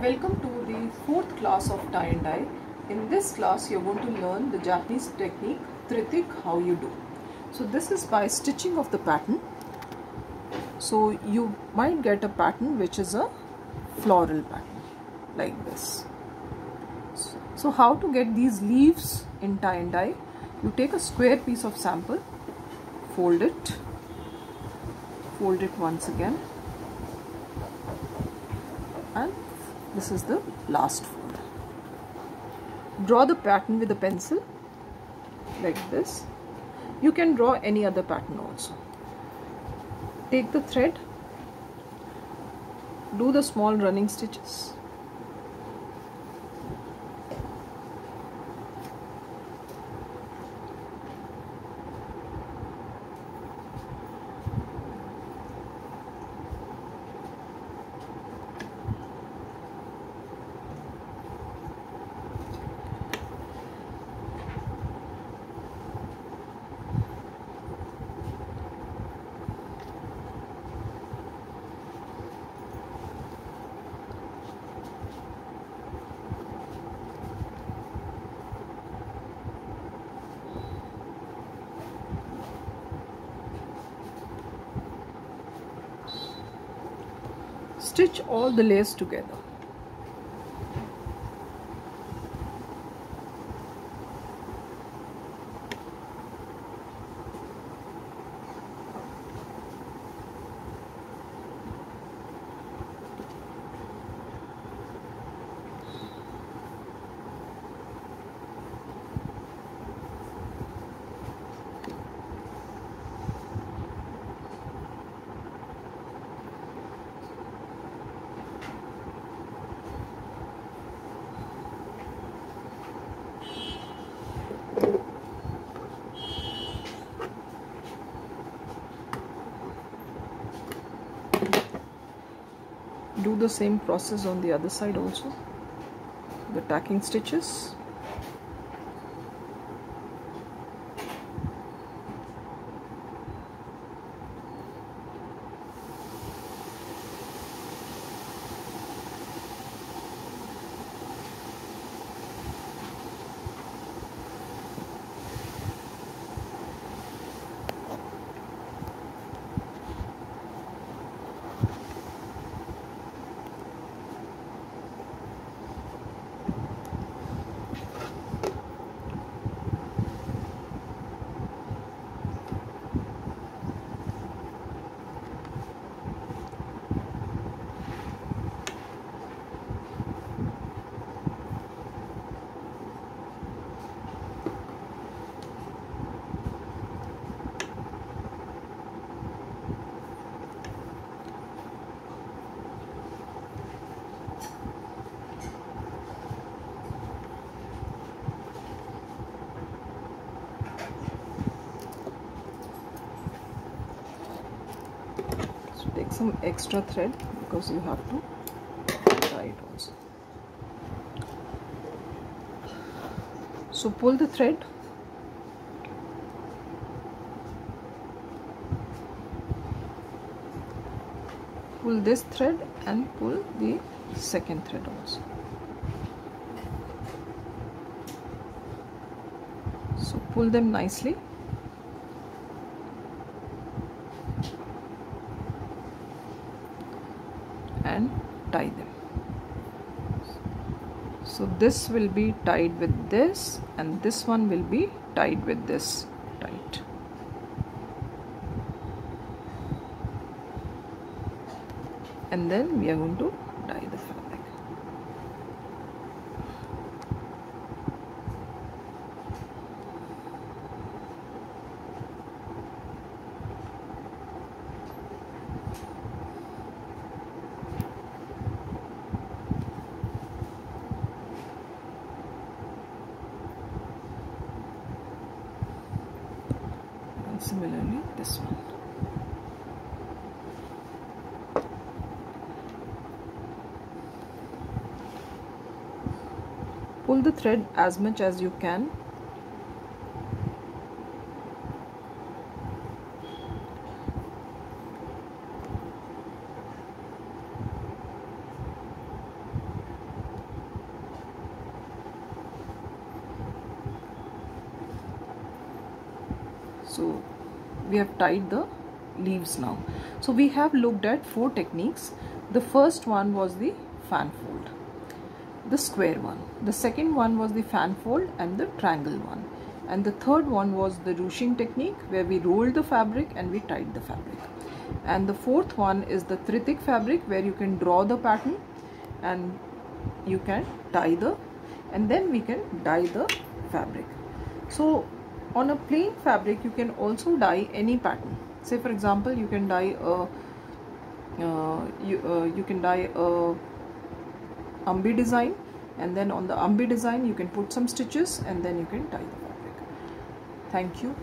Welcome to the fourth class of tie and dye. In this class you are going to learn the Japanese technique Tritik, how you do. So this is by stitching of the pattern. So you might get a pattern which is a floral pattern like this. So how to get these leaves in tie and dye? You take a square piece of sample, fold it once again, and this is the last fold. Draw the pattern with a pencil like this. You can draw any other pattern also. Take the thread, do the small running stitches, stitch all the layers together. Do the same process on the other side also, the tacking stitches. Take some extra thread because you have to tie it also. So pull the thread, pull this thread and pull the second thread also. So pull them nicely. And tie them. So this will be tied with this and this one will be tied with this tight. And then we are going to dye the fabric. Similarly this one. Pull the thread as much as you can. So we have tied the leaves now. So we have looked at 4 techniques. The first one was the fan fold, the square one. The second one was the fan fold and the triangle one. And the third one was the ruching technique, where we rolled the fabric and we tied the fabric. And the fourth one is the tritic fabric, where you can draw the pattern and you can tie and then we can dye the fabric. So on a plain fabric you can also dye any pattern. Say for example, you can dye a ambi design, and then on the ambi design you can put some stitches and then you can tie the fabric. Thank you.